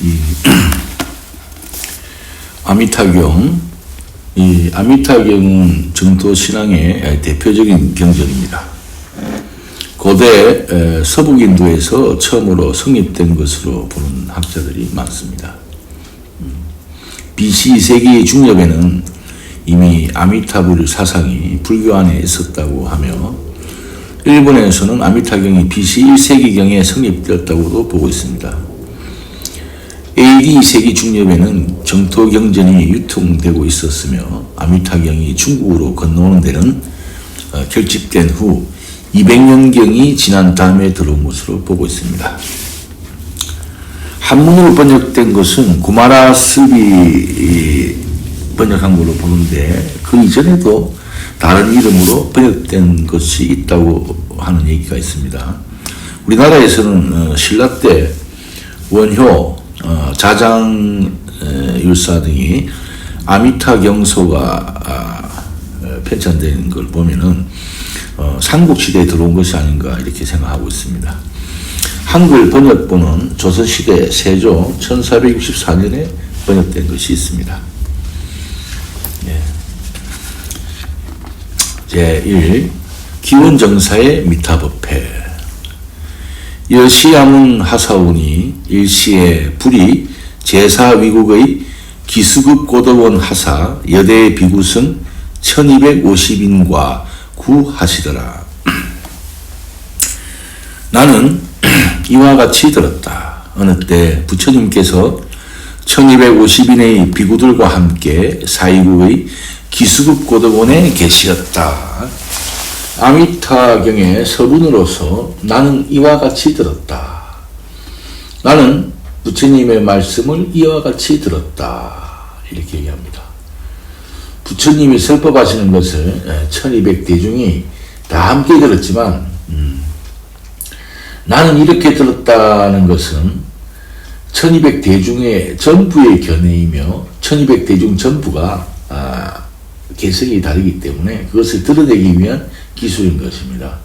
이 아미타경, 이 아미타경은 정토 신앙의 대표적인 경전입니다. 고대 서북인도에서 처음으로 성립된 것으로 보는 학자들이 많습니다. BC 2세기 중엽에는 이미 아미타불 사상이 불교 안에 있었다고 하며 일본에서는 아미타경이 BC 1세기경에 성립되었다고도 보고 있습니다. AD 2세기 중엽에는 정토경전이 유통되고 있었으며 아미타경이 중국으로 건너오는 데는 결집된 후 200년경이 지난 다음에 들어온 것으로 보고 있습니다. 한문으로 번역된 것은 구마라 스비 번역한 걸로 보는데 그 이전에도 다른 이름으로 번역된 것이 있다고 하는 얘기가 있습니다. 우리나라에서는 신라 때 원효, 자장율사 등이 아미타경서가 편찬된 걸 보면은 삼국시대에 들어온 것이 아닌가 이렇게 생각하고 있습니다. 한글 번역본은 조선시대 세조 1464년에 번역된 것이 있습니다. 제1. 기원정사의 미타법회. 여시야문 하사운이 일시에 불이 제사위국의 기수급 고덕원 하사 여대 비구승 1250인과 구하시더라. 나는 이와 같이 들었다. 어느 때 부처님께서 1250인의 비구들과 함께 사이국의 기수급 고덕원에 계시었다. 아미타경의 서문으로서 나는 이와 같이 들었다. 나는 부처님의 말씀을 이와 같이 들었다. 이렇게 얘기합니다. 부처님이 설법하시는 것을 1200대중이 다 함께 들었지만 나는 이렇게 들었다는 것은 1200대중의 전부의 견해이며 1200대중 전부가 개성이 다르기 때문에 그것을 드러내기 위한 기술인 것입니다.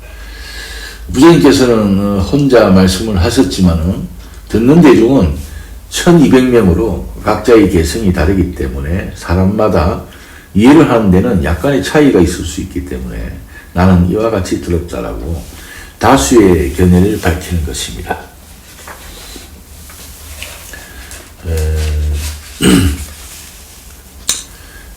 부처님께서는 혼자 말씀을 하셨지만은 듣는 대중은 1200명으로 각자의 개성이 다르기 때문에 사람마다 이해를 하는 데는 약간의 차이가 있을 수 있기 때문에 나는 이와 같이 들었다라고 다수의 견해를 밝히는 것입니다.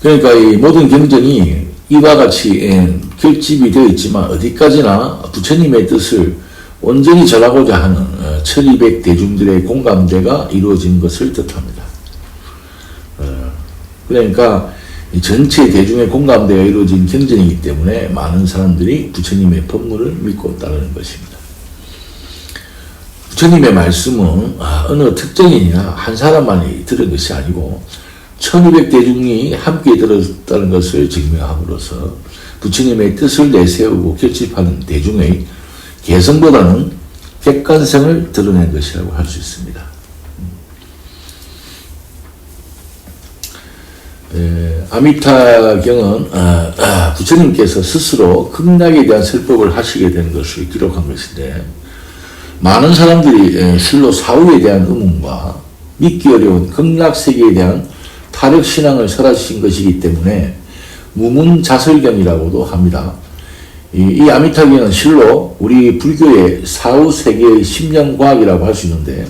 그러니까 이 모든 경전이 이와 같이 결집이 되어 있지만 어디까지나 부처님의 뜻을 온전히 전하고자 하는 1200 대중들의 공감대가 이루어진 것을 뜻합니다. 그러니까 전체 대중의 공감대가 이루어진 경전이기 때문에 많은 사람들이 부처님의 법문을 믿고 따르는 것입니다. 부처님의 말씀은 어느 특정인이나 한 사람만이 들은 것이 아니고 1200 대중이 함께 들었다는 것을 증명함으로써 부처님의 뜻을 내세우고 결집하는 대중의 개성보다는 객관성을 드러낸 것이라고 할 수 있습니다. 아미타경은 부처님께서 스스로 극락에 대한 설법을 하시게 된 것을 기록한 것인데 많은 사람들이 실로 사후에 대한 의문과 믿기 어려운 극락세계에 대한 타력신앙을 설하신 것이기 때문에 무문자설경이라고도 합니다. 이 아미타경은 실로 우리 불교의 사후세계의 심령과학이라고 할 수 있는데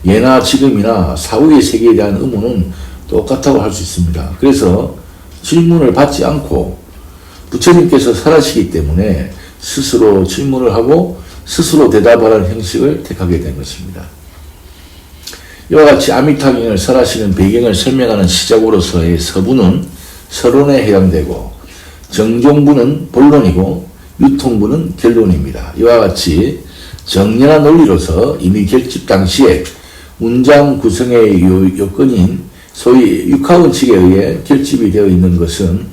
예나 지금이나 사후의 세계에 대한 의문은 똑같다고 할 수 있습니다. 그래서 질문을 받지 않고 부처님께서 설하시기 때문에 스스로 질문을 하고 스스로 대답하는 형식을 택하게 된 것입니다. 이와 같이 아미타경을 설하시는 배경을 설명하는 시작으로서의 서부는 서론에 해당되고 정종부는 본론이고 유통부는 결론입니다. 이와 같이 정연한 논리로서 이미 결집 당시에 문장 구성의 요건인 소위 육하원칙에 의해 결집이 되어 있는 것은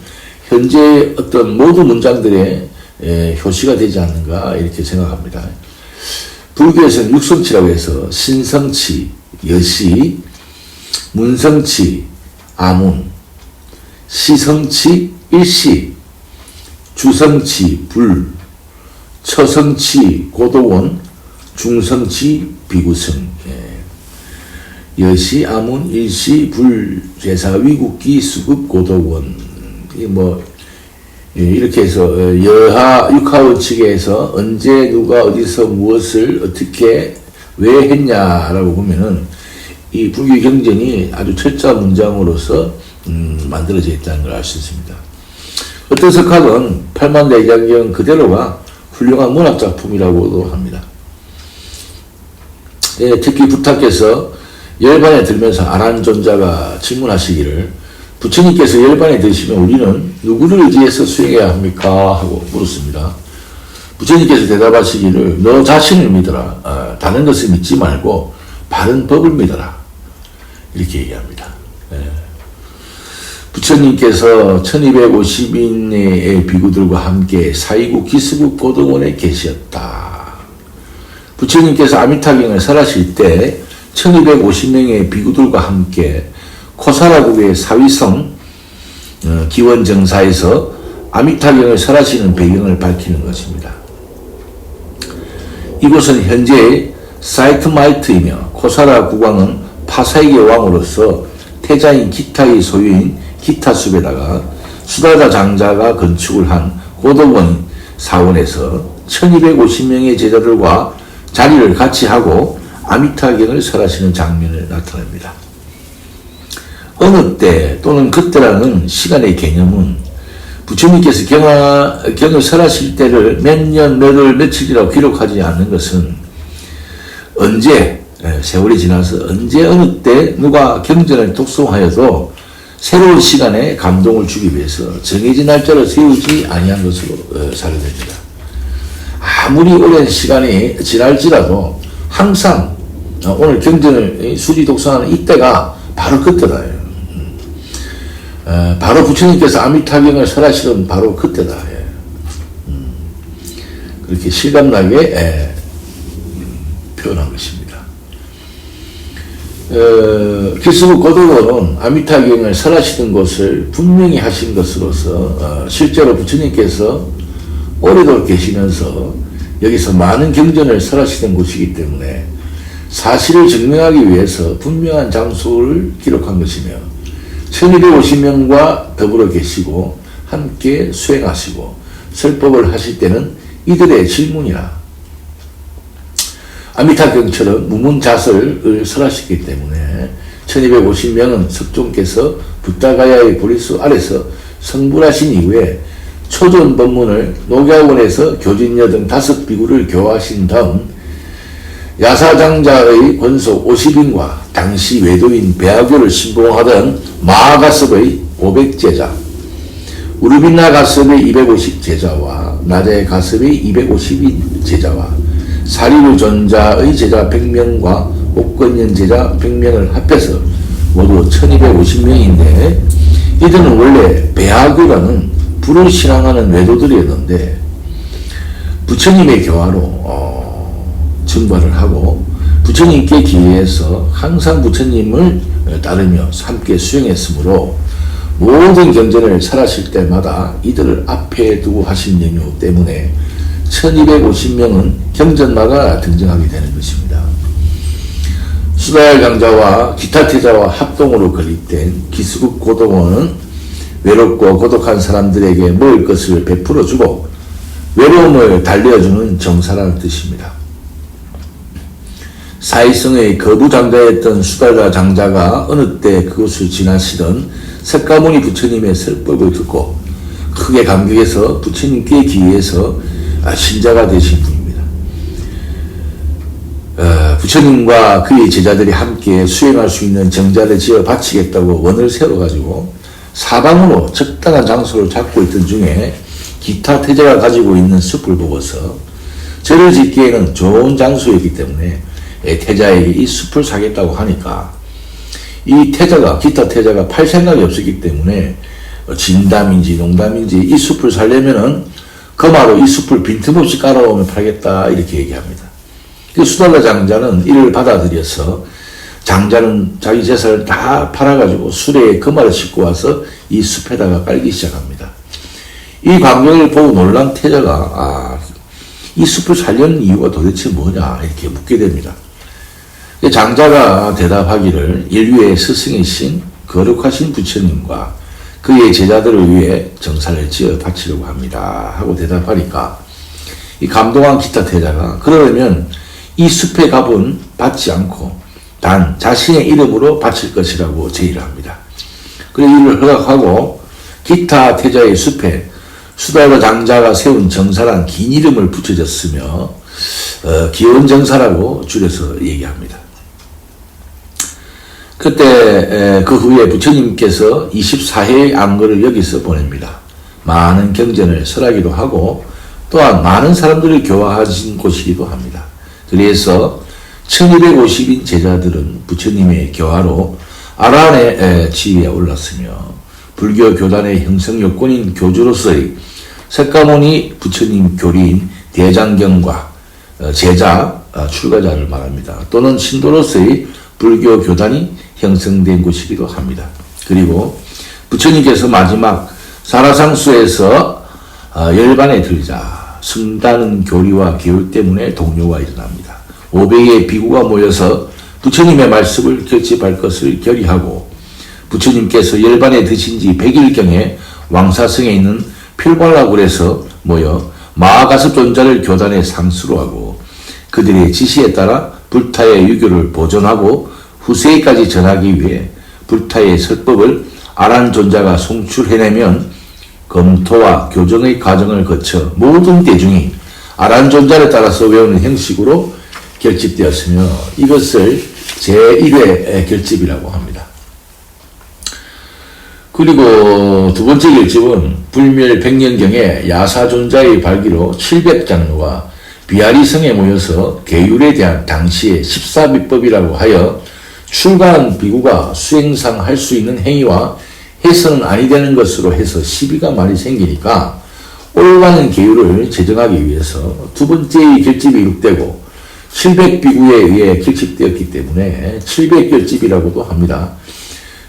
현재 어떤 모든 문장들의 효시가 되지 않는가 이렇게 생각합니다. 불교에서는 육성치라고 해서 신성치, 여시, 문성치, 아문, 시성치, 일시, 주성치, 불, 처성치, 고도원, 중성치, 비구성. 여시, 아문, 일시, 불, 제사, 위국기, 수급, 고덕원. 이렇게 해서 여하, 육하원 측에서 언제 누가 어디서 무엇을 어떻게 왜 했냐라고 보면은 이 불교 경전이 아주 철저한 문장으로서 만들어져 있다는 걸 알 수 있습니다. 어떤 석학은 팔만대장경 그대로가 훌륭한 문학작품이라고도 합니다. 특히 부탁께서 열반에 들면서 아란존자가 질문하시기를 부처님께서 열반에 드시면 우리는 누구를 의지해서 수행해야 합니까? 하고 물었습니다. 부처님께서 대답하시기를 너 자신을 믿어라. 다른 것을 믿지 말고 바른 법을 믿어라. 이렇게 얘기합니다. 부처님께서 1250인의 비구들과 함께 사이국 기스국 고등원에 계셨다. 부처님께서 아미타경을 설하실 때 1250명의 비구들과 함께 코사라국의 사위성 기원정사에서 아미타경을 설하시는 배경을 밝히는 것입니다. 이곳은 현재 사이트마이트이며 코사라 국왕은 파사익의 왕으로서 태자인 기타의 소유인 기타숲에다가 수다자 장자가 건축을 한 고덕원 사원에서 1250명의 제자들과 자리를 같이 하고 아미타경을 설하시는 장면을 나타냅니다. 어느 때 또는 그때라는 시간의 개념은 부처님께서 경을 설하실 때를 몇 년, 몇 월, 며칠이라고 기록하지 않는 것은 언제, 세월이 지나서 언제 어느 때 누가 경전을 독송하여도 새로운 시간에 감동을 주기 위해서 정해진 날짜를 세우지 아니한 것으로 사료됩니다. 아무리 오랜 시간이 지날지라도 항상 오늘 경전을 수리 독송하는 이때가 바로 그때다. 바로 부처님께서 아미타경을 설하시던 바로 그때다. 그렇게 실감나게 표현한 것입니다. 기스국 고덕원은 아미타경을 설하시던 것을 분명히 하신 것으로서 실제로 부처님께서 오래도록 계시면서 여기서 많은 경전을 설하시던 곳이기 때문에 사실을 증명하기 위해서 분명한 장소를 기록한 것이며 1250명과 더불어 계시고 함께 수행하시고 설법을 하실 때는 이들의 질문이나 아미타경처럼 무문자설을 설하셨기 때문에 1250명은 석종께서 붓다가야의 보리수 아래서 성불하신 이후에 초전 법문을 녹야원에서 교진녀 등 5비구를 교화하신 다음 야사장자의 권속 50인과 당시 외도인 배하교를 신봉하던 마하가섭의 500제자, 우르빈나 가섭의 250제자와 나제 가섭의 250인 제자와 사리루 전자의 제자 100명과 옥건년 제자 100명을 합해서 모두 1250명인데 이들은 원래 배하교라는 불을 신앙하는 외도들이었는데 부처님의 교화로 증발을 하고 부처님께 기회해서 항상 부처님을 따르며 함께 수행했으므로 모든 경전을 설하실 때마다 이들을 앞에 두고 하신 연유 때문에 1250명은 경전마다 등장하게 되는 것입니다. 수다야 강자와 기타 태자와 합동으로 건립된 기스국 고덕원은 외롭고 고독한 사람들에게 먹을 것을 베풀어주고 외로움을 달래어주는 정사라는 뜻입니다. 사이성의 거부장자였던 수다자 장자가 어느 때 그곳을 지나시던 석가모니 부처님의 설법을 듣고 크게 감격해서 부처님께 기회해서 신자가 되신 분입니다. 부처님과 그의 제자들이 함께 수행할 수 있는 정자를 지어 바치겠다고 원을 세워가지고 사방으로 적당한 장소를 잡고 있던 중에 기타 태자가 가지고 있는 숲을 보고서 절을 짓기에는 좋은 장소이기 때문에 태자에게 이 숲을 사겠다고 하니까 이 기타 태자가 팔 생각이 없었기 때문에 진담인지 농담인지 이 숲을 살려면은 거마로 이 숲을 빈틈없이 깔아오면 팔겠다 이렇게 얘기합니다. 그 수달라 장자는 이를 받아들여서 장자는 자기 재산을 다 팔아가지고 수레에 거마를 싣고 와서 이 숲에다가 깔기 시작합니다. 이 광경을 보고 놀란 태자가 이 숲을 살려는 이유가 도대체 뭐냐 이렇게 묻게 됩니다. 장자가 대답하기를 인류의 스승이신 거룩하신 부처님과 그의 제자들을 위해 정사를 지어 바치려고 합니다 하고 대답하니까 이 감동한 기타 태자가 그러려면 이 숲의 값은 받지 않고 단 자신의 이름으로 바칠 것이라고 제의를 합니다. 그리고 이를 허락하고 기타 태자의 숲에 수달과 장자가 세운 정사란 긴 이름을 붙여졌으며 귀여운 정사라고 줄여서 얘기합니다. 그때 그 후에 부처님께서 24회의 안거를 여기서 보냅니다. 많은 경전을 설하기도 하고 또한 많은 사람들을 교화하신 곳이기도 합니다. 그래서 1250인 제자들은 부처님의 교화로 아란의 지위에 올랐으며 불교 교단의 형성 요건인 교주로서의 석가모니 부처님 교리인 대장경과 제자 출가자를 말합니다. 또는 신도로서의 불교 교단이 형성된 곳이기도 합니다. 그리고 부처님께서 마지막 사라상수에서 열반에 들자 숨다는 교리와 교육 때문에 동요가 일어납니다. 500의 비구가 모여서 부처님의 말씀을 결집할 것을 결의하고 부처님께서 열반에 드신 지 100일경에 왕사성에 있는 필발라굴에서 모여 마하가섭 존자를 교단에 상수로 하고 그들의 지시에 따라 불타의 유교를 보존하고 후세에까지 전하기 위해 불타의 설법을 아란 존자가 송출해내면 검토와 교정의 과정을 거쳐 모든 대중이 아란 존자를 따라서 외우는 형식으로 결집되었으며 이것을 제1회 결집이라고 합니다. 그리고 두 번째 결집은 불멸 100년경에 야사존자의 발기로 700장로가 비아리성에 모여서 계율에 대한 당시의 14비법이라고 하여 출가한 비구가 수행상 할 수 있는 행위와 해서는 아니 되는 것으로 해서 시비가 많이 생기니까 올바른 계율을 제정하기 위해서 두 번째의 결집이 이룩되고 700비구에 의해 결집되었기 때문에 700결집이라고도 합니다.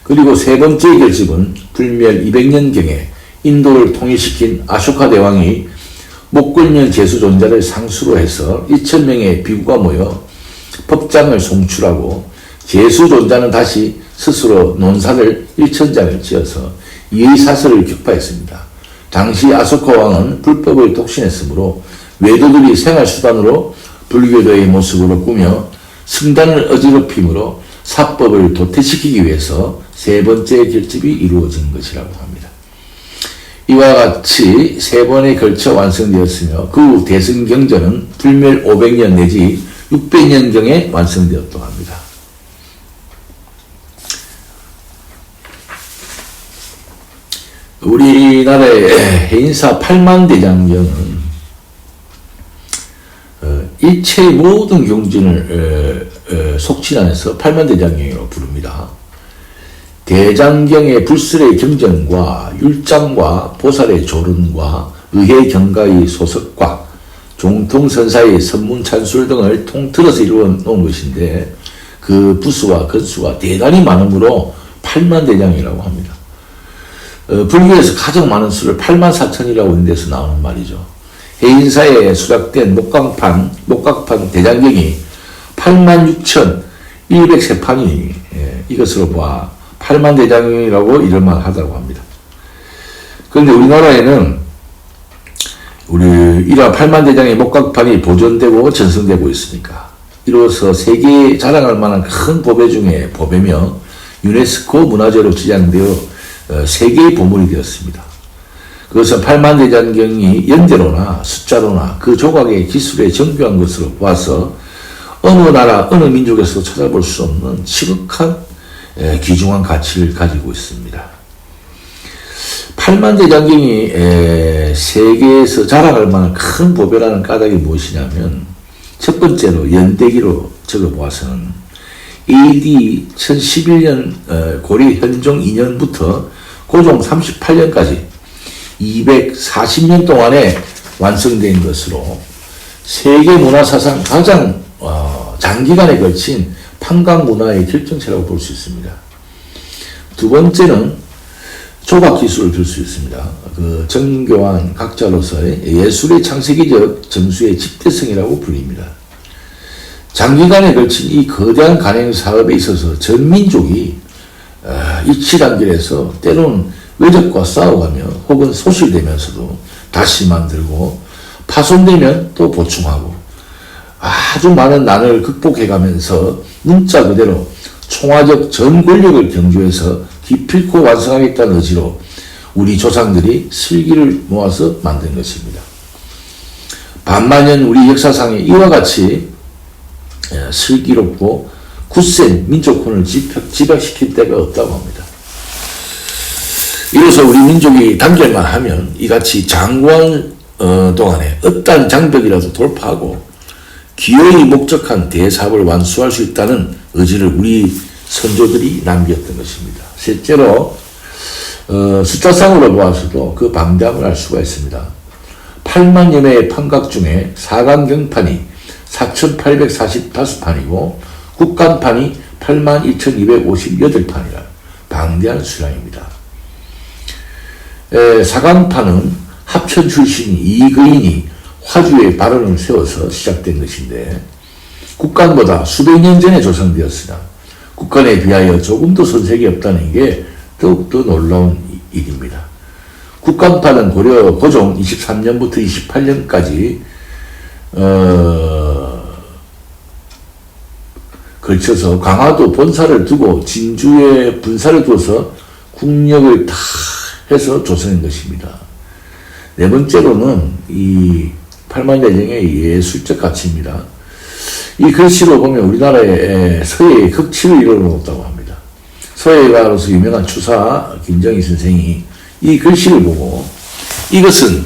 그리고 세 번째 결집은 불멸 200년경에 인도를 통일시킨 아쇼카 대왕이 목골면 제수존자를 상수로 해서 2000명의 비구가 모여 법장을 송출하고 제수존자는 다시 스스로 논사를 1000장을 지어서 이의 사설을 격파했습니다. 당시 아소카 왕은 불법을 독신했으므로 외도들이 생활수단으로 불교도의 모습으로 꾸며 승단을 어지럽힘으로 사법을 도태시키기 위해서 세 번째 결집이 이루어진 것이라고 합니다. 이와 같이 세 번에 걸쳐 완성되었으며 그 후 대승경전은 불멸 500년 내지 600년경에 완성되었다고 합니다. 우리나라의 해인사 8만대장경은 일체의 모든 경전을 속진안해서 8만대장경이라고 부릅니다. 대장경의 불설의 경전과 율장과 보살의 조론과 의회 경가의 소석과 종통선사의 선문찬술 등을 통틀어서 이루어 놓은 것인데 그 부수와 건수가 대단히 많으므로 8만대장이라고 합니다. 불교에서 가장 많은 수를 84,000이라고 하는 데서 나오는 말이죠. 해인사에 수락된 목각판 대장경이 86,103판이 이것으로 봐 8만대장경이라고 이럴만 하다고 합니다. 그런데 우리나라에는 이러한 8만대장의 목각판이 보존되고 전승되고 있으니까 이로써 세계에 자랑할 만한 큰 보배 중에 보배며 유네스코 문화재로 지정되어 세계의 보물이 되었습니다. 그것은 8만대장경이 연대로나 숫자로나 그 조각의 기술에 정교한 것으로 보아서 어느 나라 어느 민족에서도 찾아볼 수 없는 시극한 귀중한 가치를 가지고 있습니다. 8만대장경이 세계에서 자랑할 만한 큰 보배라는 까닭이 무엇이냐면 첫 번째로 연대기로 적어보아서는 AD 1011년 고리 현종 2년부터 고종 38년까지 240년 동안에 완성된 것으로 세계 문화사상 가장 장기간에 걸친 판강 문화의 결정체라고 볼 수 있습니다. 두 번째는 조각 기술을 들 수 있습니다. 그 정교한 각자로서의 예술의 창세기적 정수의 집대성이라고 불립니다. 장기간에 걸친 이 거대한 간행 사업에 있어서 전 민족이 이치단결해서 때로는 외적과 싸워가며 혹은 소실되면서도 다시 만들고 파손되면 또 보충하고 아주 많은 난을 극복해가면서 문자 그대로 총화적 전 권력을 경주해서 기필코 완성하겠다는 의지로 우리 조상들이 슬기를 모아서 만든 것입니다. 반만년 우리 역사상에 이와 같이 슬기롭고 굳센 민족혼을 집약시킬 때가 없다고 합니다. 이로써 우리 민족이 단결만 하면 이같이 장구한 동안에 어떠한 장벽이라도 돌파하고 기어이 목적한 대사업을 완수할 수 있다는 의지를 우리 선조들이 남겼던 것입니다. 실제로 숫자상으로 보아서도 그 방대함을 알 수가 있습니다. 8만여 매의 판각 중에 사강경판이 4,845판이고 국간판이 82,258판이라 방대한 수량입니다. 사강판은 합천 출신 이거인이 화주의 발언을 세워서 시작된 것인데 국간보다 수백 년 전에 조성되었으나 국간에 비하여 조금도 손색이 없다는 게 더욱더 놀라운 일입니다. 국간판은 고려 고종 23년부터 28년까지 걸쳐서 강화도 본사를 두고 진주에 분사를 두어서 국력을 다 해서 조성한 것입니다. 네 번째로는 이 팔만대정의 예술적 가치입니다. 이 글씨로 보면 우리나라의 서예의 극치를 이뤄놓았다고 합니다. 서예가로서 유명한 추사 김정희 선생이 이 글씨를 보고 이것은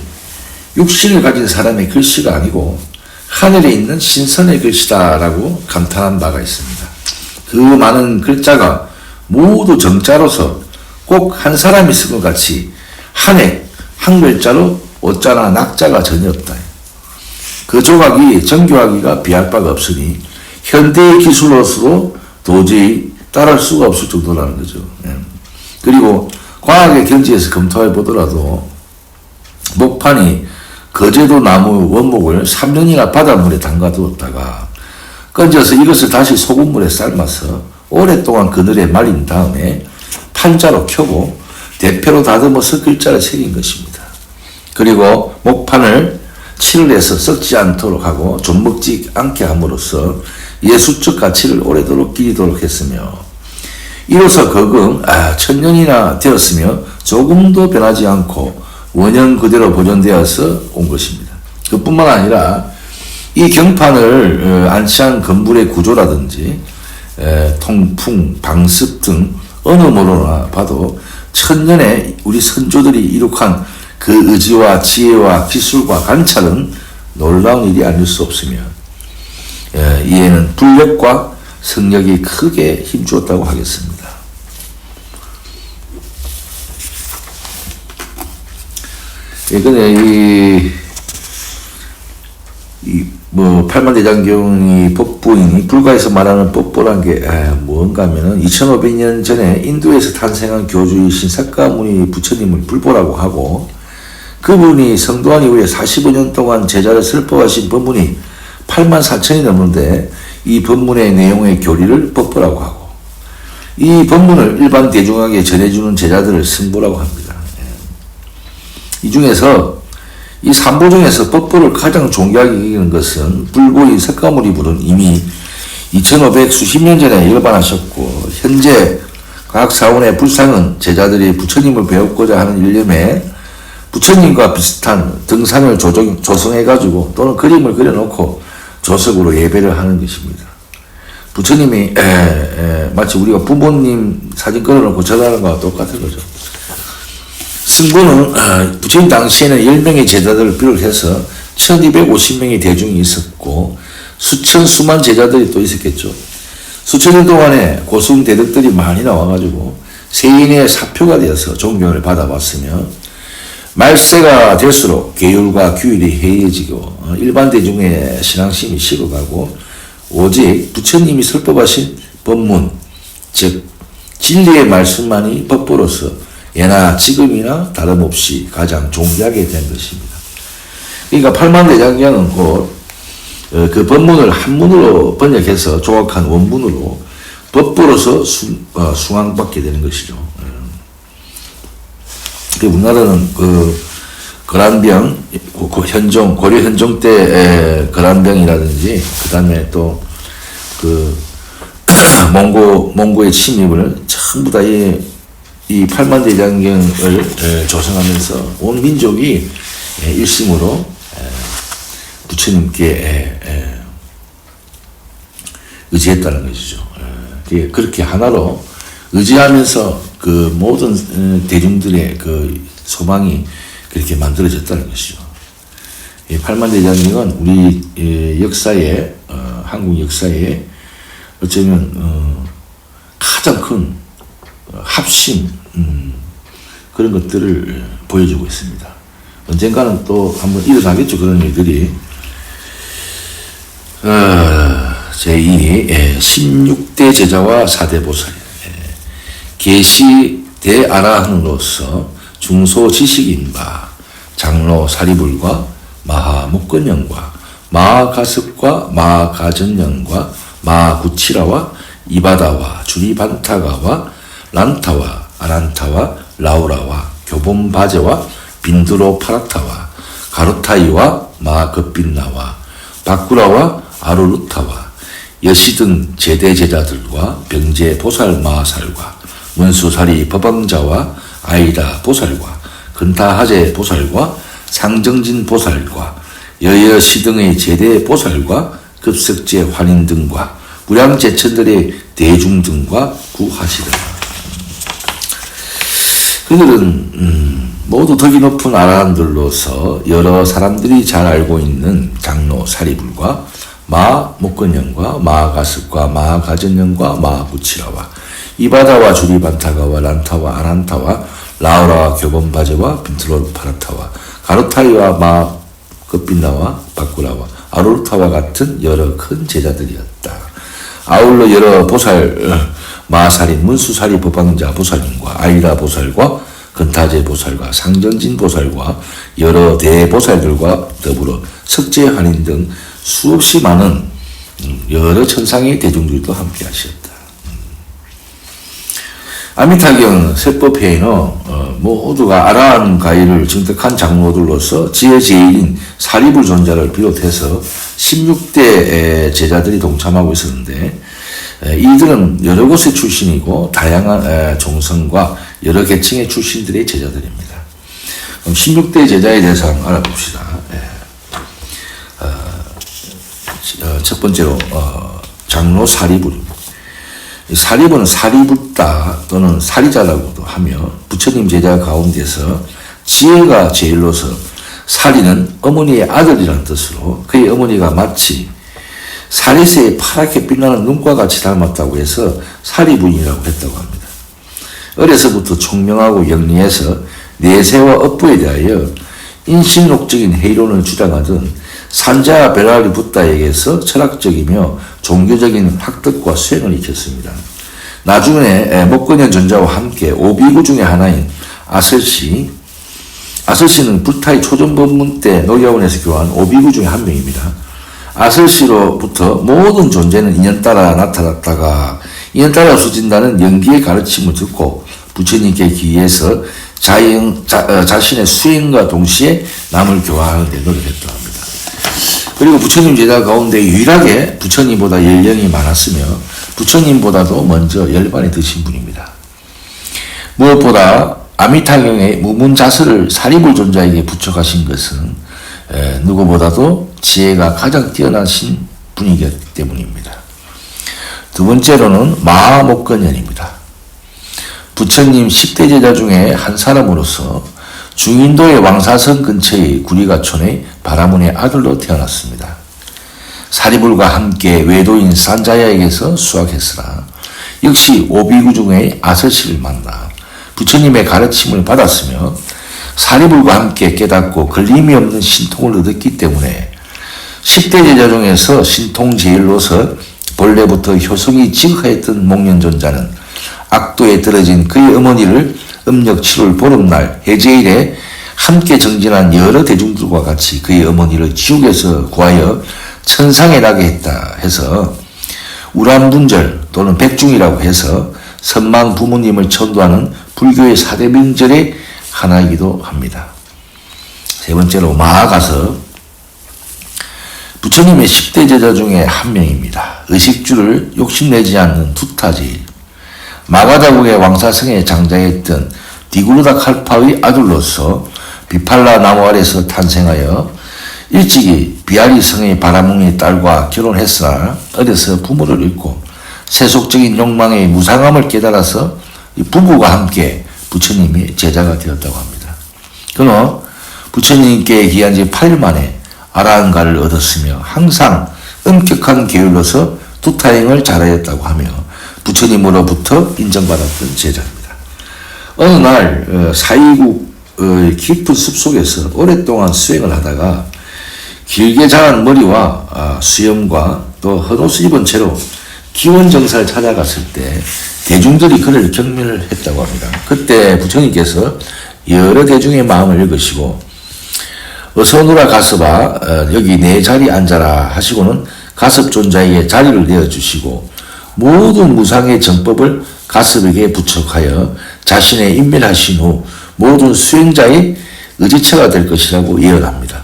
육신을 가진 사람의 글씨가 아니고 하늘에 있는 신선의 글씨다라고 감탄한 바가 있습니다. 그 많은 글자가 모두 정자로서 꼭 한 사람이 쓴 것 같이 한획, 한 글자로 오자나 낙자가 전혀 없다. 그 조각이 정교하기가 비할 바가 없으니 현대의 기술로서도 도저히 따라할 수가 없을 정도라는 거죠. 그리고 과학의 경지에서 검토해 보더라도 목판이 거제도 나무 원목을 3년이나 바닷물에 담가두었다가 건져서 이것을 다시 소금물에 삶아서 오랫동안 그늘에 말린 다음에 판자로 켜고 대패로 다듬어서 글자를 새긴 것입니다. 그리고 목판을 칠을 해서 썩지 않도록 하고 좀 먹지 않게 함으로써 예술적 가치를 오래도록 기리도록 했으며 이로써 거금 1000년이나 되었으며 조금도 변하지 않고 원형 그대로 보존되어서 온 것입니다. 그뿐만 아니라 이 경판을 안치한 건물의 구조라든지 통풍, 방습 등 어느 모로나 봐도 천년에 우리 선조들이 이룩한 그 의지와 지혜와 기술과 관찰은 놀라운 일이 아닐 수 없으며 이에는 불력과 성력이 크게 힘주었다고 하겠습니다. 근데 팔만대장경이 법보이니 불가에서 말하는 법보란 게 뭔가 하면은 2500년 전에 인도에서 탄생한 교주이신 석가모니 부처님을 불보라고 하고 그분이 성도한 이후에 45년 동안 제자를 설법하신 법문이 84,000이 넘는데 이 법문의 내용의 교리를 법보라고 하고 이 법문을 일반 대중에게 전해주는 제자들을 승보라고 합니다. 이 중에서 이 삼보 중에서 법보를 가장 존귀하게 여기는 것은 불보의 석가모니 불은 이미 2500 수십 년 전에 일반하셨고 현재 과학사원의 불상은 제자들이 부처님을 배우고자 하는 일념에 부처님과 비슷한 등산을 조성해가지고 또는 그림을 그려놓고 조석으로 예배를 하는 것입니다. 부처님이 마치 우리가 부모님 사진 걸어놓고 전하는 것과 똑같은 거죠. 승부는 부처님 당시에는 10명의 제자들을 비롯해서 1250명의 대중이 있었고 수만 제자들이 또 있었겠죠. 수천 년 동안에 고승 대덕들이 많이 나와가지고 세인의 사표가 되어서 존경을 받아왔으며 말세가 될수록 계율과 규율이 해이해지고 일반 대중의 신앙심이 식어가고 오직 부처님이 설법하신 법문 즉 진리의 말씀만이 법보로서 예나 지금이나 다름없이 가장 존귀하게 된 것입니다. 그러니까 팔만대장경은 곧 그 법문을 한문으로 번역해서 조각한 원문으로 법보로서 숭앙받게 되는 것이죠. 우리나라는 거란병, 고려 현종 때 거란병이라든지, 그 다음에 또 몽고의 침입을 전부 다 이 팔만대장경을 조성하면서 온 민족이 일심으로 부처님께 의지했다는 것이죠. 그렇게 하나로 의지하면서 그 모든 대중들의 그 소망이 그렇게 만들어졌다는 것이죠. 팔만대장경은 우리 역사에, 한국 역사에 어쩌면 가장 큰 합심, 그런 것들을 보여주고 있습니다. 언젠가는 또 한번 일어나겠죠, 그런 일들이. 제2 16대 제자와 4대 보살, 계시 대아라한으로서 중소지식인 바 장로 사리불과 마하목건영과 마하가습과 마하가전영과 마하구치라와 이바다와 주리반타가와 란타와 아란타와 라우라와 교본바제와 빈드로 파라타와 가루타이와 마하급빈나와 바쿠라와 아루루타와 여시 등 제대 제자들과 병제 보살 마살과 문수사리 법왕자와 아이다 보살과 근타하제 보살과 상정진 보살과 여여시 등의 제대 보살과 급석제 환인 등과 무량제천들의 대중 등과 구하시더라. 그들은 모두 덕이 높은 아라한들로서 여러 사람들이 잘 알고 있는 장로 사리불과 마목건영과 마가습과 마가전영과 마구치라와 이바다와 주리반타가와 란타와 아란타와 라우라와 교본바제와 빈트로 파라타와 가루타이와 마급빈나와 바쿠라와 아루르타와 같은 여러 큰 제자들이었다. 아울러 여러 보살, 마살인 문수사리 법왕자 보살님과 아이라 보살과 근타제 보살과 상정진 보살과 여러 대보살들과 더불어 석제한인 등 수없이 많은 여러 천상의 대중들도 함께 하셨다. 아미타경 세법회에는 모두가 아라한 가위를 증득한 장로들로서 지혜 제일인 사리불 존자를 비롯해서 16대 제자들이 동참하고 있었는데, 이들은 여러 곳의 출신이고 다양한 종성과 여러 계층의 출신들의 제자들입니다. 그럼 16대 제자에 대해서 한번 알아봅시다. 첫 번째로 장로 사리불입니다. 사리불은 사리불다 또는 사리자라고도 하며 부처님 제자 가운데서 지혜가 제일로서, 사리는 어머니의 아들이라는 뜻으로 그의 어머니가 마치 사리새의 파랗게 빛나는 눈과 같이 닮았다고 해서 사리부인이라고 했다고 합니다. 어려서부터 총명하고 영리해서 내세와 업부에 대하여 인신록적인 회의론을 주장하던 산자 베라리 붓다에게서 철학적이며 종교적인 학득과 수행을 익혔습니다. 나중에 목건현 전자와 함께 오비구 중의 하나인 아설시는 붓타의 초전법문 때 녹야원에서 교한 오비구 중의 한 명입니다. 아설시로부터 모든 존재는 인연 따라 나타났다가 인연 따라 없어진다는 연기의 가르침을 듣고 부처님께 기해서 자신의 수행과 동시에 남을 교화하는 데 노력했다고 합니다. 그리고 부처님 제자 가운데 유일하게 부처님보다 연령이 많았으며 부처님보다도 먼저 열반에 드신 분입니다. 무엇보다 아미타경의 무문자설을 사리불 존자에게 부척하신 것은 누구보다도 지혜가 가장 뛰어나신 분이기 때문입니다. 두 번째로는 마하목건현입니다. 부처님 10대 제자 중에 한 사람으로서 중인도의 왕사성 근처의 구리가촌의 바라문의 아들로 태어났습니다. 사리불과 함께 외도인 산자야에게서 수학했으나 역시 오비구 중의 아설씨를 만나 부처님의 가르침을 받았으며 사리불과 함께 깨닫고 걸림이 없는 신통을 얻었기 때문에 10대 제자 중에서 신통 제일로서 본래부터 효성이 지극하였던 목련존자는 악도에 떨어진 그의 어머니를 음력 7월 보름날 해제일에 함께 정진한 여러 대중들과 같이 그의 어머니를 지옥에서 구하여 천상에 나게 했다 해서 우란분절 또는 백중이라고 해서 선망 부모님을 천도하는 불교의 4대 명절의 하나이기도 합니다. 세 번째로 마하가서 부처님의 10대 제자 중에 한 명입니다. 의식주를 욕심내지 않는 두타제일. 마가다국의 왕사성에 장자했던 디구르다 칼파의 아들로서 비팔라 나무 아래서 탄생하여 일찍이 비아리 성의 바라몽의 딸과 결혼했으나 어려서 부모를 잃고 세속적인 욕망의 무상함을 깨달아서 부부가 함께 부처님의 제자가 되었다고 합니다. 그는 부처님께 귀한 지 8일 만에 아라한가를 얻었으며 항상 엄격한 계율로서 두타행을 잘하였다고 하며 부처님으로부터 인정받았던 제자입니다. 어느 날 사이국 깊은 숲속에서 오랫동안 수행을 하다가 길게 자란 머리와 수염과 또 헛옷을 입은 채로 기원정사를 찾아갔을 때 대중들이 그를 경멸을 했다고 합니다. 그때 부처님께서 여러 대중의 마음을 읽으시고 어서 오너라 가섭아 여기 내 자리에 앉아라 하시고는 가섭존자에게 자리를 내어주시고 모든 무상의 정법을 가섭에게 부척하여 자신의 인멸하신 후 모든 수행자의 의지처가 될 것이라고 예언합니다.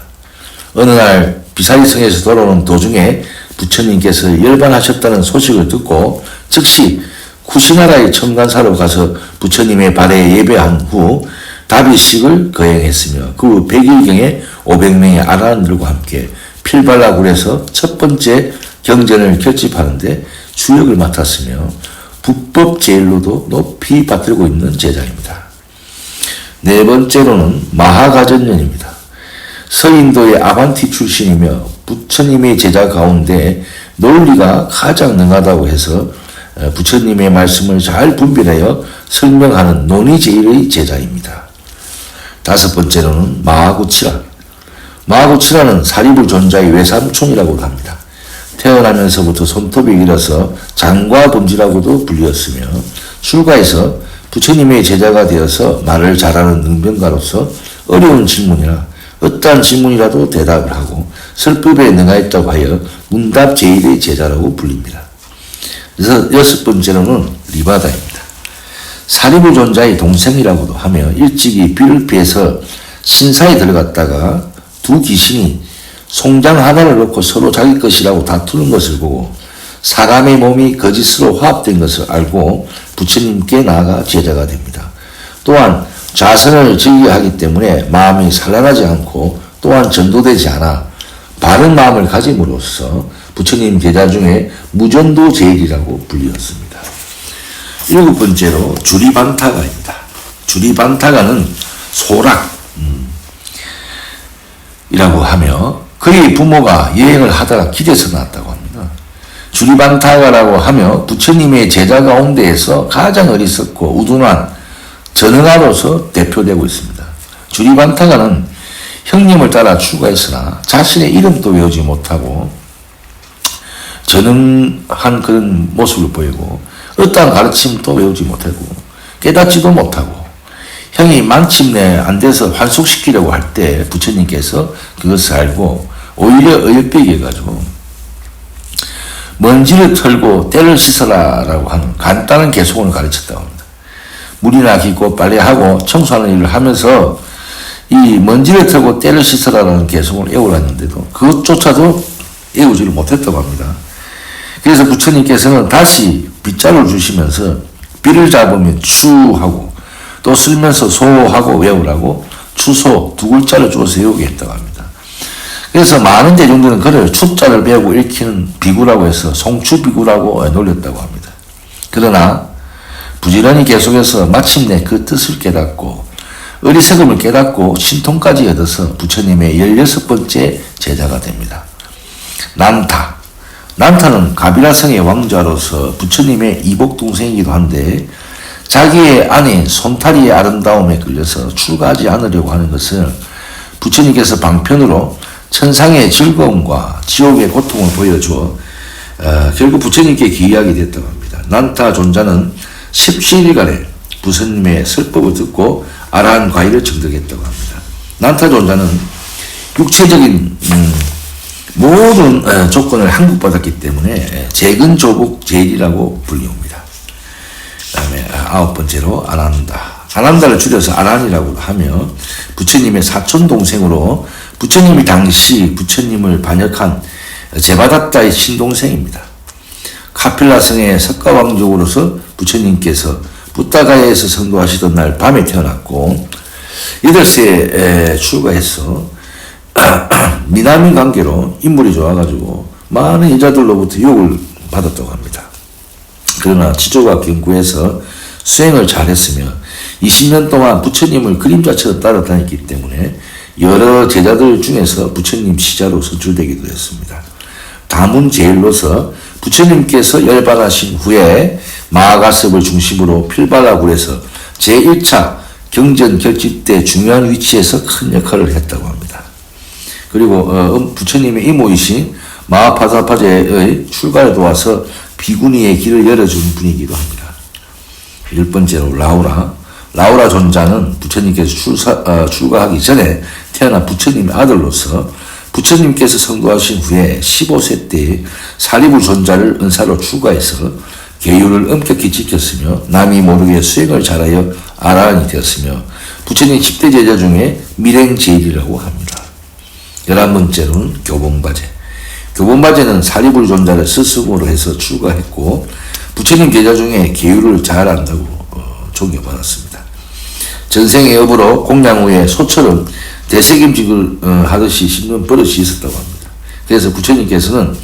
어느 날 비사리성에서 돌아오는 도중에 부처님께서 열반하셨다는 소식을 듣고 즉시 쿠시나라의 첨간사로 가서 부처님의 발에 예배한 후 다비식을 거행했으며 그 후 100일경에 500명의 아라한들과 함께 필발라굴에서 첫 번째 경전을 결집하는데 주역을 맡았으며 불법 제일로도 높이 받들고 있는 제자입니다. 네 번째로는 마하가전년입니다. 서인도의 아반티 출신이며 부처님의 제자 가운데 논리가 가장 능하다고 해서 부처님의 말씀을 잘 분별하여 설명하는 논의제일의 제자입니다. 다섯 번째로는 마하구치라. 마하구치라는 사리불 존자의 외삼촌이라고도 합니다. 태어나면서부터 손톱이 길어서 장과동지라고도 불리었으며 출가해서 부처님의 제자가 되어서 말을 잘하는 능변가로서 어려운 질문이나 어떠한 질문이라도 대답을 하고 설법에 능하였다고 하여 문답 제일의 제자라고 불립니다. 그래서 여섯 번째로는 리바다입니다. 사리불 존자의 동생이라고도 하며 일찍이 비를 피해서 신사에 들어갔다가 두 귀신이 송장 하나를 놓고 서로 자기 것이라고 다투는 것을 보고 사람의 몸이 거짓으로 화합된 것을 알고 부처님께 나아가 제자가 됩니다. 또한 자선을 즐겨하기 때문에 마음이 산란하지 않고 또한 전도되지 않아 바른 마음을 가짐으로써 부처님 제자 중에 무전도 제일이라고 불리었습니다. 일곱 번째로 주리반타가입니다. 주리반타가는 소락 이라고 하며 그의 부모가 여행을 하다가 길에서 나왔다고 합니다. 주리반타가라고 하며 부처님의 제자 가운데에서 가장 어리석고 우둔한 전응아로서 대표되고 있습니다. 주리반타가는 형님을 따라 출가했으나 자신의 이름도 외우지 못하고 전응한 그런 모습을 보이고 어떠한 가르침도 외우지 못하고 깨닫지도 못하고 형이 마침내 안 돼서 환속시키려고 할 때 부처님께서 그것을 알고 오히려 어여삐게 해가지고 먼지를 털고 때를 씻어라 라고 하는 간단한 개송을 가르쳤다고 합니다. 물이나 기고 빨래하고 청소하는 일을 하면서 이 먼지를 털고 때를 씻어라라는 개송을 애우라는데도 그것조차도 애우지를 못했다고 합니다. 그래서 부처님께서는 다시 빗자루를 주시면서 비를 잡으면 추하고 또 쓸면서 소하고 외우라고 추소 두 글자를 줘서 외우게 했다고 합니다. 그래서 많은 대중들은 그를 추자를 배우고 읽히는 비구라고 해서 송추비구라고 놀렸다고 합니다. 그러나 부지런히 계속해서 마침내 그 뜻을 깨닫고 어리석음을 깨닫고 신통까지 얻어서 부처님의 16번째 제자가 됩니다. 난타는 가비라성의 왕자로서 부처님의 이복 동생이기도 한데 자기의 아내 손타리의 아름다움에 끌려서 출가하지 않으려고 하는 것을 부처님께서 방편으로 천상의 즐거움과 지옥의 고통을 보여주어 결국 부처님께 귀의하게 됐다고 합니다. 난타 존자는 17일간의 부처님의 설법을 듣고 아라한 과일을 증득했다고 합니다. 난타 존자는 육체적인 모든 조건을 항복받았기 때문에 재근조국 제일이라고 불리웁니다. 그 다음에 9번째로 아난다를 줄여서 아난이라고 하며 부처님의 사촌동생으로 부처님이 당시 부처님을 반역한 제바다타의 친동생입니다. 카필라성의 석가왕족으로서 부처님께서 부타가야에서 성도하시던 날 밤에 태어났고 8세에 출가해서 미남인 관계로 인물이 좋아가지고 많은 여자들로부터 유혹을 받았다고 합니다. 그러나 지조가 견고해서 수행을 잘했으며 20년 동안 부처님을 그림자처럼 따라다녔기 때문에 여러 제자들 중에서 부처님 시자로 선출되기도 했습니다. 다문제일로서 부처님께서 열반하신 후에 마하가섭을 중심으로 필발라굴에서 제1차 경전 결집 때 중요한 위치에서 큰 역할을 했다고 합니다. 그리고 부처님의 이모이신 마하파사파제의 출가에 도와서 비구니의 길을 열어준 분이기도 합니다. 10번째로 라우라 존자는 부처님께서 출가하기 전에 태어난 부처님의 아들로서 부처님께서 성도하신 후에 15세 때 사리부 존자를 은사로 출가해서 계율을 엄격히 지켰으며 남이 모르게 수행을 잘하여 아라한이 되었으며 부처님 10대 제자 중에 밀행제일이라고 합니다. 11번째로는 교본바제. 교본바제는 사리불 존자를 스승으로 해서 출가했고 부처님 제자 중에 계율을 잘 안다고 존경받았습니다. 전생의 업으로 공양 후에 소처럼 대세김직을 하듯이 씹는 버릇이 있었다고 합니다. 그래서 부처님께서는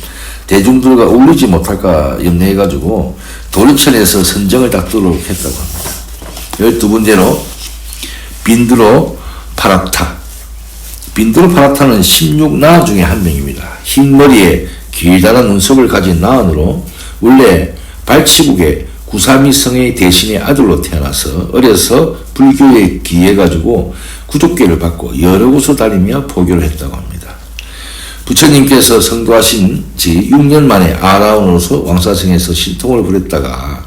대중들과 어울리지 못할까 염려해가지고 도리천에서 선정을 닦도록 했다고 합니다. 12번째로 빈드로 파락타. 빈드로 파락타는 16나 중에 한 명입니다. 흰머리에 길다란 눈썹을 가진 나은으로 원래 발치국의 구사미성의 대신의 아들로 태어나서 어려서 불교에 귀해가지고 구족계를 받고 여러 곳을 다니며 포교를 했다고 합니다. 부처님께서 성도하신 지 6년 만에 아라운으로서 왕사성에서 신통을 부렸다가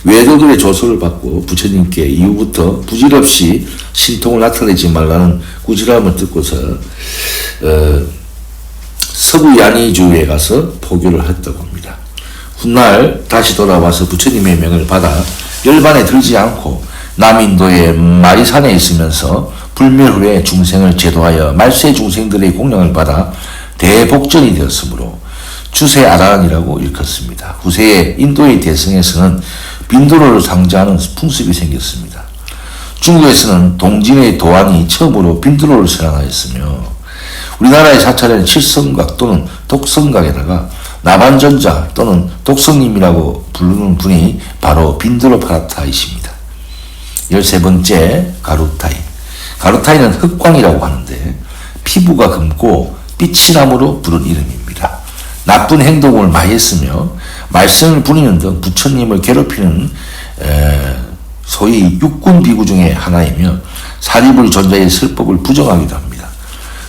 외도들의 조소를 받고 부처님께 이후부터 부질없이 신통을 나타내지 말라는 꾸지람을 듣고서 서부 야니주에 가서 포교를 했다고 합니다. 훗날 다시 돌아와서 부처님의 명을 받아 열반에 들지 않고 남인도의 마리산에 있으면서 불멸 후에 중생을 제도하여 말세 중생들의 공양을 받아 대복전이 되었으므로 주세 아라한이라고 일컫습니다. 후세에 인도의 대성에서는 빈도로를 상징하는 풍습이 생겼습니다. 중국에서는 동진의 도안이 처음으로 빈도로를 선언하였으며 우리나라의 사찰에는 칠성각 또는 독성각에다가 나반전자 또는 독성님이라고 부르는 분이 바로 빈도로 파라타이십니다. 13번째 가루타이. 가루타이는 흑광이라고 하는데 피부가 검고 빛이 나무로 부른 이름입니다. 나쁜 행동을 많이 했으며 말썽을 부리는 등 부처님을 괴롭히는 소위 육군 비구 중에 하나이며 사리불 존자의 설법을 부정하기도 합니다.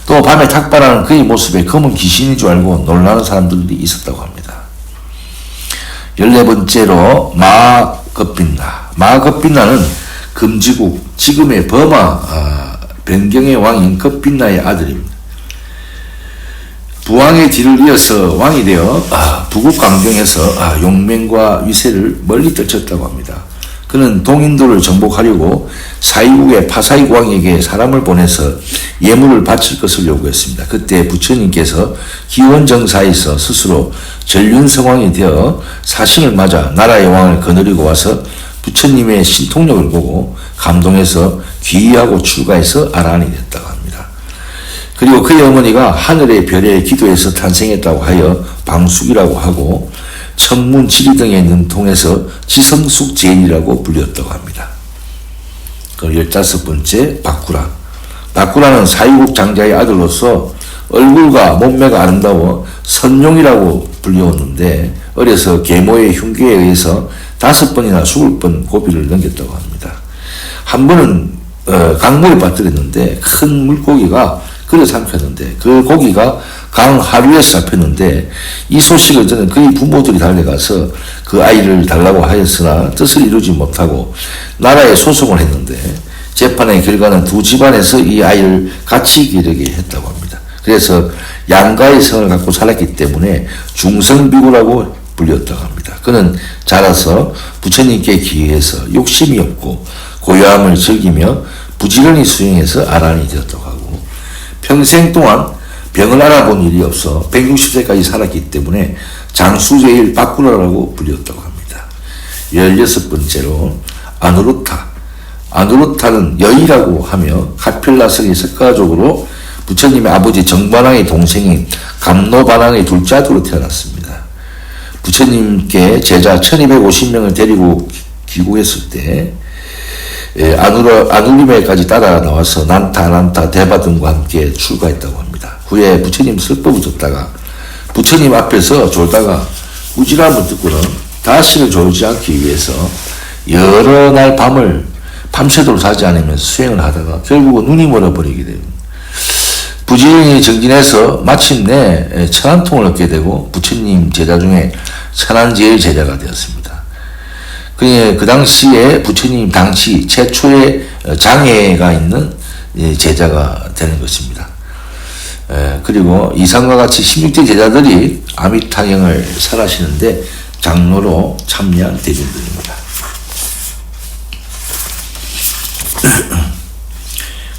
또 밤에 탁발하는 그의 모습에 검은 귀신인 줄 알고 놀라는 사람들이 있었다고 합니다. 14번째로 마하급빈나. 마하급빈나는 금지국 지금의 버마 변경의 왕인 급빈나의 아들입니다. 부왕의 뒤를 이어서 왕이 되어 부국 강경에서 용맹과 위세를 멀리 떨쳤다고 합니다. 그는 동인도를 정복하려고 사이국의 파사이 왕에게 사람을 보내서 예물을 바칠 것을 요구했습니다. 그때 부처님께서 기원정사에서 스스로 전륜성왕이 되어 사신을 맞아 나라의 왕을 거느리고 와서 부처님의 신통력을 보고 감동해서 귀의하고 출가해서 아라한이 됐다고 합니다. 그리고 그의 어머니가 하늘의 별에 기도해서 탄생했다고 하여 방숙이라고 하고 천문 지리 등에 능통해서 지성숙 제인이라고 불렸다고 합니다. 그리고 15번째 바쿠라. 바쿠라는 사유국 장자의 아들로서 얼굴과 몸매가 아름다워 선용이라고 불리웠는데 어려서 계모의 흉기에 의해서 5번이나 20번 고비를 넘겼다고 합니다. 한 번은 강물에 빠뜨렸는데 큰 물고기가 그를 삼켰는데 그 고기가 강 하류에서 잡혔는데 이 소식을 듣는 그의 부모들이 달려가서 그 아이를 달라고 하였으나 뜻을 이루지 못하고 나라에 소송을 했는데 재판의 결과는 두 집안에서 이 아이를 같이 기르게 했다고 합니다. 그래서 양가의 성을 갖고 살았기 때문에 중성비구라고 불렸다고 합니다. 그는 자라서 부처님께 기여해서 욕심이 없고 고요함을 즐기며 부지런히 수행해서 아란이 되었다고 하고, 평생 동안 병을 알아본 일이 없어 160세까지 살았기 때문에 장수제일 바꾸라라고 불렸다고 합니다. 16번째로 아누루타. 아누루타는 여의라고 하며 카필라성의 석가족으로 부처님의 아버지 정반왕의 동생인 감노반왕의 둘째 아들로 태어났습니다. 부처님께 제자 1250명을 데리고 귀국했을 때 아눌리메까지 따라 나와서 난타 대바 등과 함께 출가했다고 합니다. 후에 부처님 설법을 듣다가 부처님 앞에서 졸다가 우지람을 듣고는 다시는 졸지 않기 위해서 여러 날 밤새도록 자지 않으면서 수행을 하다가 결국은 눈이 멀어버리게 됩니다. 부지런히 정진해서 마침내 천안통을 얻게 되고 부처님 제자 중에 천안제일 제자가 되었습니다. 그 당시에 부처님 당시 최초의 장애가 있는 제자가 되는 것입니다. 그리고 이상과 같이 16대 제자들이 아미타경을 설하시는데 장로로 참여한 대중들입니다.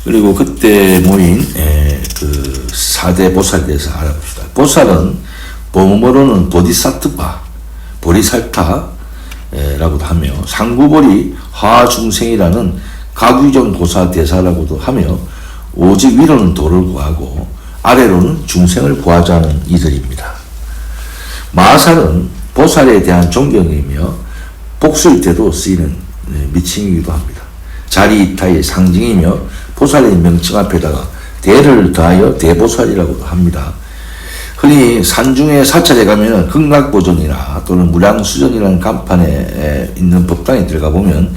그리고 그때 모인 그 4대 보살에 대해서 알아봅시다. 보살은 보모로는 보디사트파, 보리살타라고도 하며 상구보리 하중생이라는 가규정 보사 대사라고도 하며 오직 위로는 도를 구하고 아래로는 중생을 구하자는 이들입니다. 마살은 보살에 대한 존경이며 복수일 때도 쓰이는 미칭이기도 합니다. 자리이타의 상징이며 보살의 명칭 앞에다가 대를 더하여 대보살이라고도 합니다. 흔히 산중에 사찰에 가면 극락보존이나 또는 무량수전이라는 간판에 있는 법당에 들어가 보면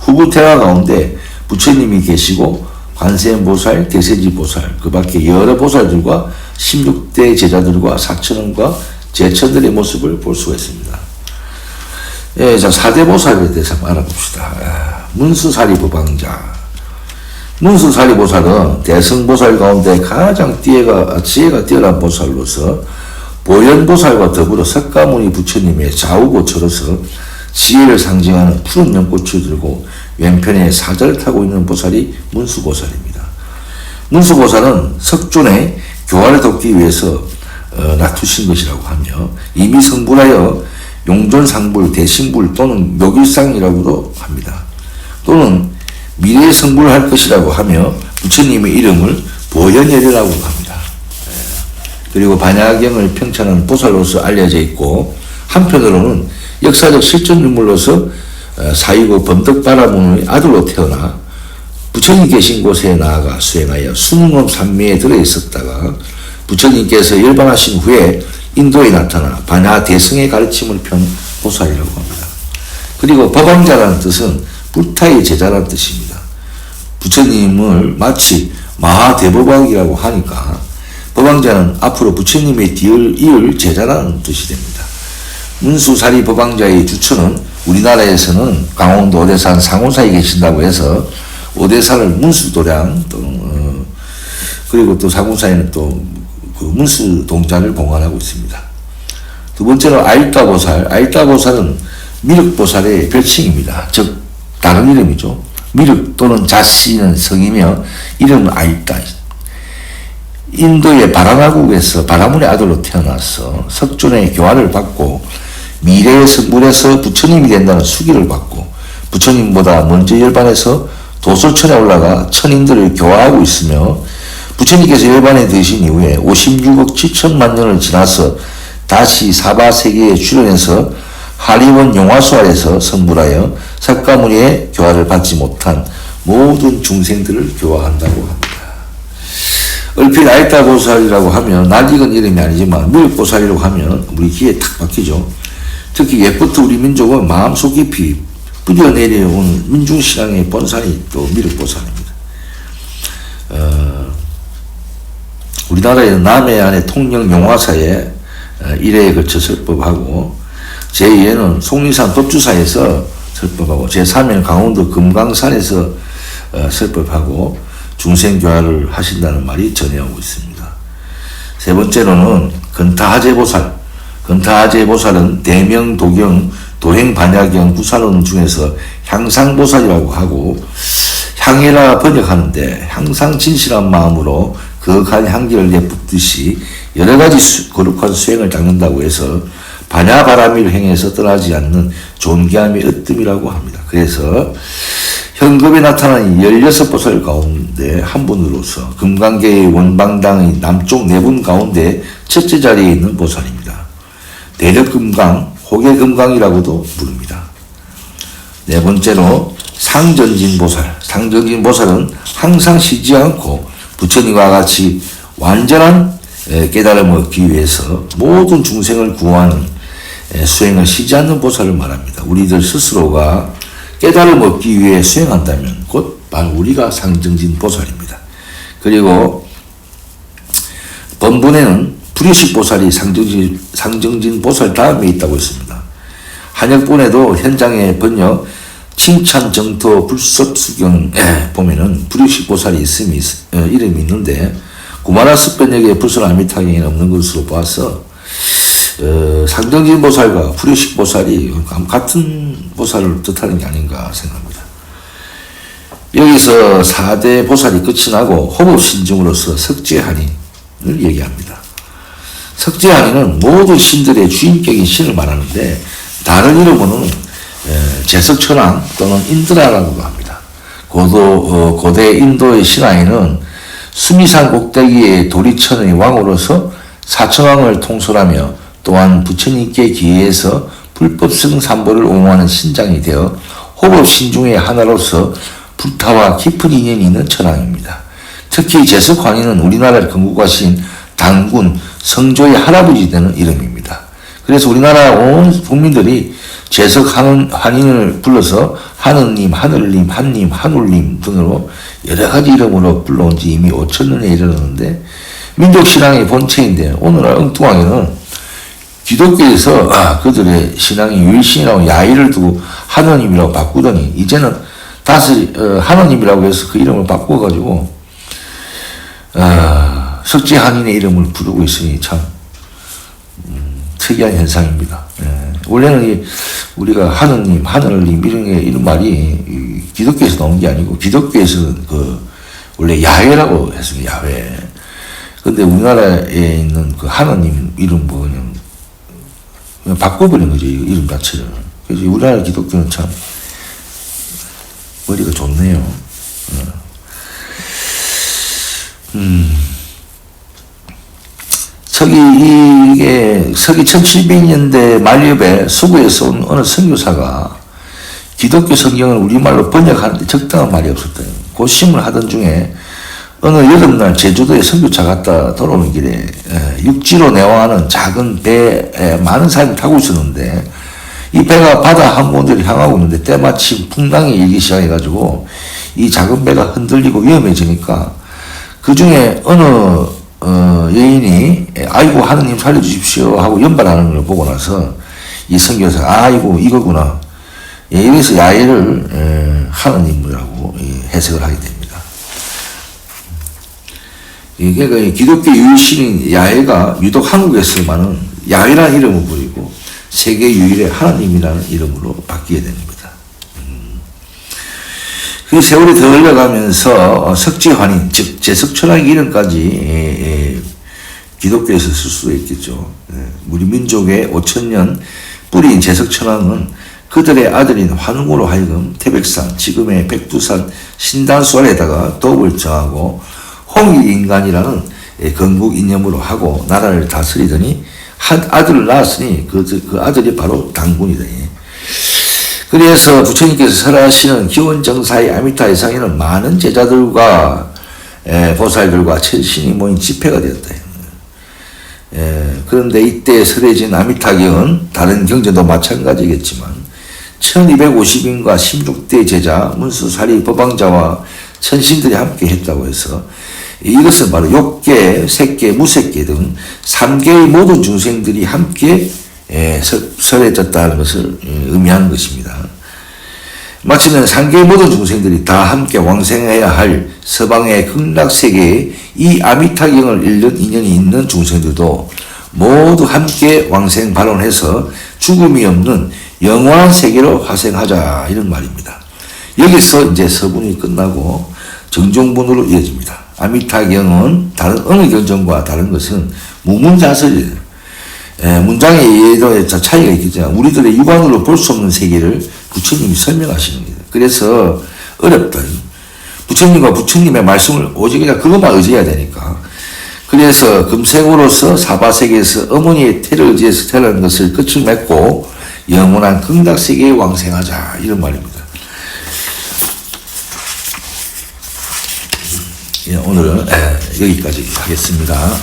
후구태화 가운데 부처님이 계시고 관세음보살, 대세지보살, 그 밖에 여러 보살들과 16대 제자들과 사천원과 제천들의 모습을 볼 수가 있습니다. 자, 4대 보살에 대해서 한번 알아봅시다. 문수사리법왕자. 문수사리보살은 대승보살 가운데 가장 지혜가 뛰어난 보살로서 보현보살과 더불어 석가모니 부처님의 좌우고처로서 지혜를 상징하는 푸른 연꽃을 들고 왼편에 사자를 타고 있는 보살이 문수보살입니다. 문수보살은 석존의 교화를 돕기 위해서 낮추신 것이라고 하며 이미 성불하여 용존상불, 대신불 또는 묘길상이라고도 합니다. 또는 미래에 성불을 할 것이라고 하며 부처님의 이름을 보현열이라고 합니다. 그리고 반야경을 평찬한 보살로서 알려져 있고 한편으로는 역사적 실존 인물로서 사유고 범덕바라문의 아들로 태어나 부처님 계신 곳에 나아가 수행하여 수능엄 산미에 들어 있었다가 부처님께서 열반하신 후에 인도에 나타나 반야 대승의 가르침을 편 보살이라고 합니다. 그리고 법왕자라는 뜻은 불타의 제자라는 뜻입니다. 부처님을 마치 마하대법왕이라고 하니까 법왕자는 앞으로 부처님의 뒤를 이을 제자라는 뜻이 됩니다. 문수사리 법왕자의 주처는 우리나라에서는 강원도 오대산 상호사에 계신다고 해서 오대산을 문수도량 또는 그리고 또 상호사에는 또 그 문수동자를 봉안하고 있습니다. 두 번째로 아일다보살. 아일다보살은 미륵보살의 별칭입니다. 즉 다른 이름이죠. 미륵 또는 자씨는 성이며 이름은 아일다. 인도의 바라나국에서 바라문의 아들로 태어나서 석존의 교화를 받고 미래의 성불에서 부처님이 된다는 수기를 받고 부처님보다 먼저 열반해서 도솔천에 올라가 천인들을 교화하고 있으며 부처님께서 열반에 드신 이후에 56억 7천만 년을 지나서 다시 사바세계에 출연해서 하리원 용화수 아래서 성불하여 석가모니의 교화를 받지 못한 모든 중생들을 교화한다고 합니다. 얼핏 아이타보살이라고 하면 낯익은 이름이 아니지만 미륵보살이라고 하면 우리 귀에 탁 박히죠. 특히 옛부터 우리 민족은 마음속 깊이 뿌려내려온 민중신앙의 본산이 또 미륵보살입니다. 우리나라에는 남해안의 통영 용화사에 1회에 걸쳐 설법하고 제2회는 속리산 법주사에서 설법하고 제3회는 강원도 금강산에서 설법하고 중생교화를 하신다는 말이 전해오고 있습니다. 세 번째로는 근타하제보살. 근타하제보살은 대명, 도경, 도행, 반야경, 구사론 중에서 향상보살이라고 하고, 향이라 번역하는데 항상 진실한 마음으로 거룩한 향기를 내뿜듯이 여러 가지 거룩한 수행을 닦는다고 해서 반야바라미를 행해서 떠나지 않는 존귀함의 으뜸이라고 합니다. 그래서 현급에 나타난 16보살 가운데 한 분으로서 금강계의 원방당의 남쪽 네 분 가운데 첫째 자리에 있는 보살입니다. 대력금강, 호계금강이라고도 부릅니다. 네 번째로 상전진보살. 상전진보살은 항상 쉬지 않고 부처님과 같이 완전한 깨달음을 얻기 위해서 모든 중생을 구하는 수행을 쉬지 않는 보살을 말합니다. 우리들 스스로가 깨달음을 얻기 위해 수행한다면 곧 바로 우리가 상정진보살입니다. 그리고 본문에는 불의식보살이 상정진보살 다음에 있다고 했습니다. 한역본에도 현장의 번역 칭찬정토 불섭수경에 보면은 불의식보살이 이름이 있는데 구마라 습변역에 불설아미타경이 없는 것으로 봐서 상정진보살과 불의식보살이 같은 보살을 뜻하는 게 아닌가 생각합니다. 여기서 4대 보살이 끝이 나고 호법신중으로서 석재한인을 얘기합니다. 석재한인은 모든 신들의 주인격인 신을 말하는데 다른 이름으로는 제석천왕 또는 인드라라고도 합니다. 고대 인도의 신하에는 수미산 꼭대기의 도리천의 왕으로서 사천왕을 통솔하며 또한 부처님께 기해서 불법성 삼보를 옹호하는 신장이 되어 호법신중의 하나로서 불타와 깊은 인연이 있는 천왕입니다. 특히 제석환인은 우리나라를 건국하신 당군 성조의 할아버지 되는 이름입니다. 그래서 우리나라 온 국민들이 제석환인을 불러서 하느님, 하늘님, 한님, 한울님 등으로 여러 가지 이름으로 불러온 지 이미 5천년에 이르렀는데 민족신앙의 본체인데 오늘날 엉뚱하게는 기독교에서 그들의 신앙이 유일신이라고 야의를 두고 하느님이라고 바꾸더니 이제는 다시 하느님이라고 해서 그 이름을 바꿔가지고 석재한인의 이름을 부르고 있으니 참 특이한 현상입니다. 원래는 우리가 하느님, 하늘님 이런 말이 기독교에서 나온 게 아니고 기독교에서는 원래 야훼라고 했습니다. 야훼. 근데 우리나라에 있는 그 하느님 이름 그냥 바꿔버린 거죠. 이름 자체를. 그래서 우리나라 기독교는 참 머리가 좋네요. 이게 서기 1700년대 말엽에 수구에서 온 어느 선교사가 기독교 성경을 우리말로 번역하는데 적당한 말이 없었대요. 고심을 하던 중에 어느 여름날 제주도에 선교차 갔다 돌아오는 길에 육지로 내려가는 작은 배에 많은 사람이 타고 있었는데 이 배가 바다 항구원들을 향하고 있는데 때마침 풍랑이 일기 시작해가지고 이 작은 배가 흔들리고 위험해지니까 그 중에 어느 여인이 아이고 하느님 살려주십시오 하고 연발하는 걸 보고 나서 이 선교사가 아이고 이거구나 이래서 야훼를 하느님이라고 해석을 하게 됩니다. 이게 기독교 유일신인 야훼가 유독 한국에서만은 야훼라는 이름을 부리고 세계 유일의 하나님이라는 이름으로 바뀌게 됩니다. 그 세월이 더 흘러가면서 석재환인, 즉 제석천왕 이름까지 기독교에서 쓸 수도 있겠죠. 우리 민족의 5천년 뿌리인 제석천왕은 그들의 아들인 환웅으로 하여금 태백산, 지금의 백두산 신단수 아래다가 도읍을 정하고 홍익인간이라는 건국 이념으로 하고 나라를 다스리더니 아들을 낳았으니 그 아들이 바로 당군이다. 그래서 부처님께서 설하시는 기원정사의 아미타의상에는 많은 제자들과 보살들과 천신이 모인 집회가 되었다. 그런데 이때 설해진 아미타경은 다른 경전도 마찬가지겠지만 1250인과 16대 제자, 문수사리, 법왕자와 천신들이 함께 했다고 해서 이것은 바로 욕계, 색계, 무색계 등 3계의 모든 중생들이 함께 설해졌다는 것을 의미하는 것입니다. 마치면 상계의 모든 중생들이 다 함께 왕생해야 할 서방의 극락세계에 이 아미타경을 읽는 인연이 있는 중생들도 모두 함께 왕생 발원해서 죽음이 없는 영원한 세계로 화생하자, 이런 말입니다. 여기서 이제 서분이 끝나고 정종분으로 이어집니다. 아미타경은 다른 어느 경전과 다른 것은 무문자설이에요. 문장의 예도 차이가 있겠지만 우리들의 육안으로 볼 수 없는 세계를 부처님이 설명하시는 거예요. 그래서 어렵다. 부처님과 부처님의 말씀을 오직 그냥 그것만 의지해야 되니까. 그래서 금생으로서 사바세계에서 어머니의 태를 의지해서 태어난 것을 끝을 맺고 영원한 극락세계에 왕생하자, 이런 말입니다. 오늘은 여기까지 하겠습니다.